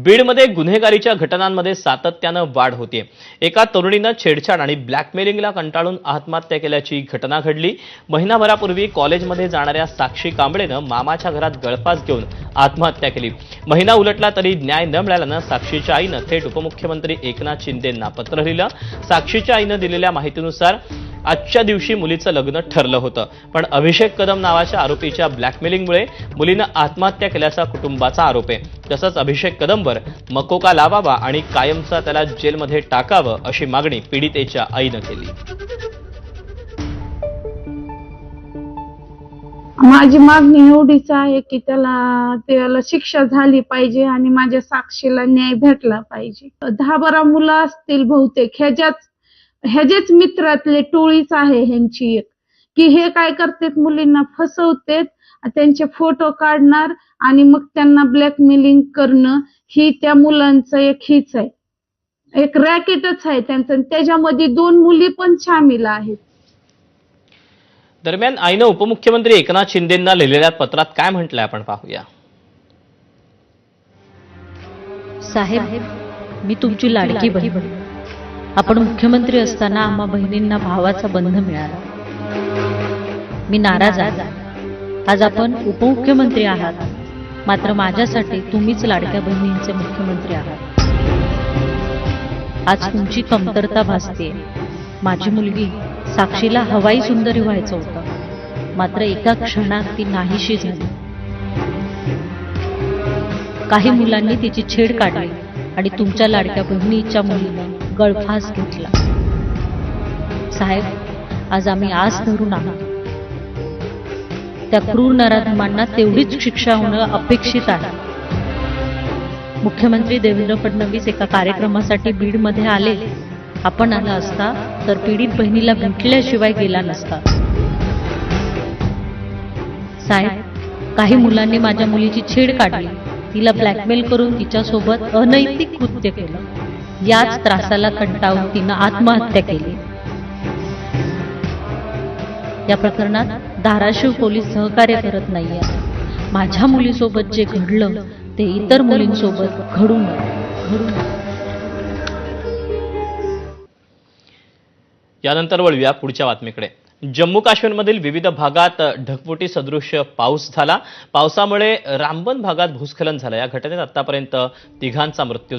बीडमध्ये गुन्हेगारीच्या घटनांमध्ये सातत्यानं वाढ होते। एका तरुणीनं छेडछाड आणि ब्लॅकमेलिंगला कंटाळून आत्महत्या केल्याची घटना घडली। महिनाभरापूर्वी कॉलेजमध्ये जाणाऱ्या साक्षी कांबळेनं मामाच्या घरात गळफास घेऊन आत्महत्या केली। महिना उलटला तरी न्याय न मिळाल्यानं साक्षीच्या आईनं थेट उपमुख्यमंत्री एकनाथ शिंदेंना पत्र लिहिलं। साक्षीच्या आईनं दिलेल्या माहितीनुसार आजच्या दिवशी मुलीचं लग्न ठरलं होतं, पण अभिषेक कदम नावाच्या आरोपीच्या ब्लॅकमेलिंगमुळे मुलीनं आत्महत्या केल्याचा कुटुंबाचा आरोप आहे। तसंच अभिषेक कदमवर मकोका लावावा आणि कायमचा त्याला जेलमध्ये टाकावं अशी मागणी पीडितेच्या आईनं केली। माझी मागणी एवढीच आहे की त्याला शिक्षा झाली पाहिजे आणि माझ्या साक्षीला न्याय भेटला पाहिजे। 10-12 मुलं असतील बहुतेक, ह्याचेच मित्रातले टोळीच आहे ह्यांची एक, की हे काय करतात, मुलींना फसवतात, त्यांचे फोटो काढणार आणि मग त्यांना ब्लॅकमेलिंग करणं, ही त्या मुलांचं हीच आहे, एक रॅकेटच आहे त्यांचं। त्याच्यामध्ये 2 मुली पण शामिल आहेत। दरम्यान आईनं उपमुख्यमंत्री एकनाथ शिंदेंना लिहिलेल्या पत्रात काय म्हटलंय आपण पाहूया। साहेब, मी तुमची लाडकी बहीण। आपण मुख्यमंत्री असताना आम्हा बहिणींना भावाचा बंध मिळाला। मी नाराज आहे। आज आपण उपमुख्यमंत्री आहात, मात्र माझ्यासाठी तुम्हीच लाडक्या बहिणींचे मुख्यमंत्री आहात। आज तुमची कमतरता भासते। माझी मुलगी साक्षीला हवाई सुंदरी व्हायचं होतं, मात्र एका क्षणात ती नाहीशी झाली। काही मुलांनी तिची छेड काढली आणि तुमच्या लाडक्या बहिणीच्या मुलीने गळफास घेतला। साहेब, आज आम्ही आस धरून आहोत, त्या क्रूर नराधमांना तेवढीच शिक्षा होणं अपेक्षित आहे। मुख्यमंत्री देवेंद्र फडणवीस एका कार्यक्रमासाठी बीडमध्ये आले। आपण आला असता तर पीडित बहिणीला भेटल्याशिवाय गेला नसता। साहेब, काही मुलांनी माझ्या मुलीची छेड काढली, तिला ब्लॅकमेल करून तिच्यासोबत अनैतिक कृत्य केलं। याच त्रासाला कंटाळून तिनं आत्महत्या केली। या प्रकरणात धाराशिव पोलीस सहकार्य करत नाहीये। माझ्या मुलीसोबत जे घडलं ते इतर मुलींसोबत घडू नये। यानंतर वळूया पुढच्या बातमीकडे। जम्मू काश्मीरमधील विविध भागात ढगफुटी सदृश्य पाऊस झाला। पावसामुळे रामबन भागात भूस्खलन झालं। या घटनेत आतापर्यंत 3 मृत्यू